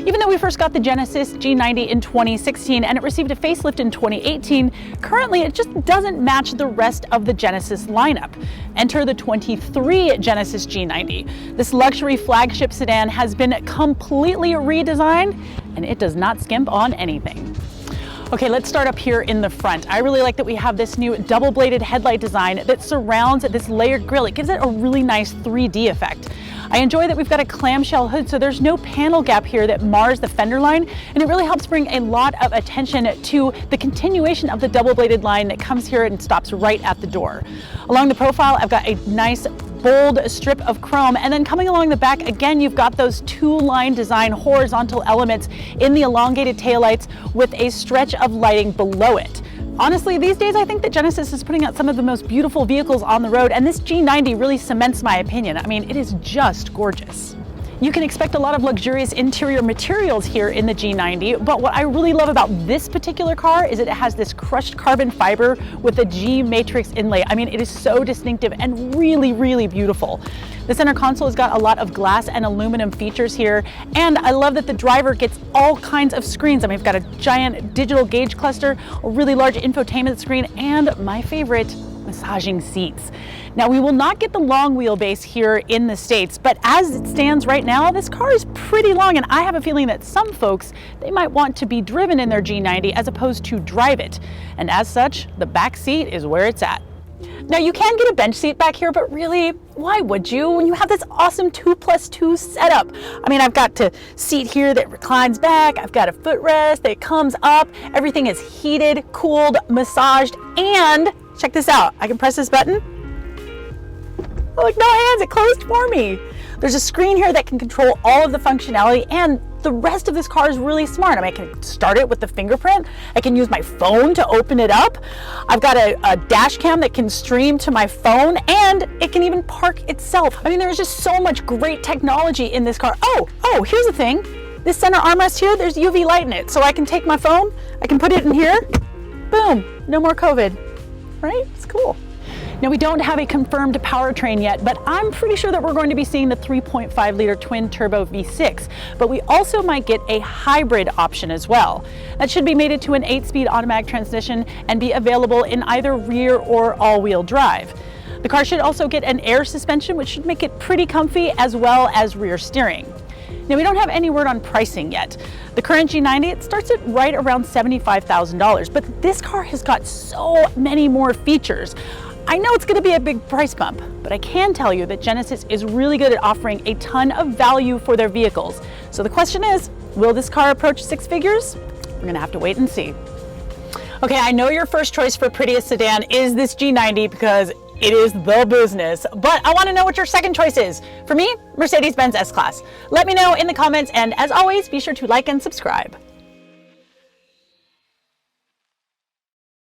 Even though we first got the Genesis G90 in 2016 and it received a facelift in 2018, currently it just doesn't match the rest of the Genesis lineup. Enter the 23 Genesis G90. This luxury flagship sedan has been completely redesigned and it does not skimp on anything. Okay, let's start up here in the front. I really like that we have this new double-bladed headlight design that surrounds this layered grille. It gives it a really nice 3D effect. I enjoy that we've got a clamshell hood, so there's no panel gap here that mars the fender line, and it really helps bring a lot of attention to the continuation of the double-bladed line that comes here and stops right at the door. Along the profile, I've got a nice bold strip of chrome, and then coming along the back, again, you've got those two-line design horizontal elements in the elongated taillights with a stretch of lighting below it. Honestly, these days I think that Genesis is putting out some of the most beautiful vehicles on the road, and this G90 really cements my opinion. I mean, it is just gorgeous. You can expect a lot of luxurious interior materials here in the G90, but what I really love about this particular car is that it has this crushed carbon fiber with a G matrix inlay. I mean, it is so distinctive and really, really beautiful. The center console has got a lot of glass and aluminum features here, and I love that the driver gets all kinds of screens. I mean, we've got a giant digital gauge cluster, a really large infotainment screen, and my favorite, massaging seats. Now, we will not get the long wheelbase here in the States, but as it stands right now, this car is pretty long, and I have a feeling that some folks, they might want to be driven in their G90 as opposed to drive it. And as such, the back seat is where it's at. Now, you can get a bench seat back here, but really, why would you when you have this awesome 2+2 setup? I mean, I've got a seat here that reclines back, I've got a footrest that comes up, everything is heated, cooled, massaged, and check this out, I can press this button. Oh, look, no hands, it closed for me. There's a screen here that can control all of the functionality, and the rest of this car is really smart. I mean, I can start it with the fingerprint. I can use my phone to open it up. I've got a dash cam that can stream to my phone, and it can even park itself. I mean, there's just so much great technology in this car. Oh, here's the thing. This center armrest here, there's UV light in it. So I can take my phone, I can put it in here, boom, no more COVID, right? It's cool. Now, we don't have a confirmed powertrain yet, but I'm pretty sure that we're going to be seeing the 3.5 liter twin turbo V6, but we also might get a hybrid option as well. That should be mated to an 8-speed automatic transmission and be available in either rear or all-wheel drive. The car should also get an air suspension, which should make it pretty comfy, as well as rear steering. Now, we don't have any word on pricing yet. The current G90, it starts at right around $75,000, but this car has got so many more features. I know it's going to be a big price bump, but I can tell you that Genesis is really good at offering a ton of value for their vehicles. So the question is, will this car approach 6 figures? We're going to have to wait and see. Okay, I know your first choice for prettiest sedan is this G90 because it is the business, but I want to know what your second choice is. For me, Mercedes-Benz S-Class. Let me know in the comments, and as always, be sure to like and subscribe.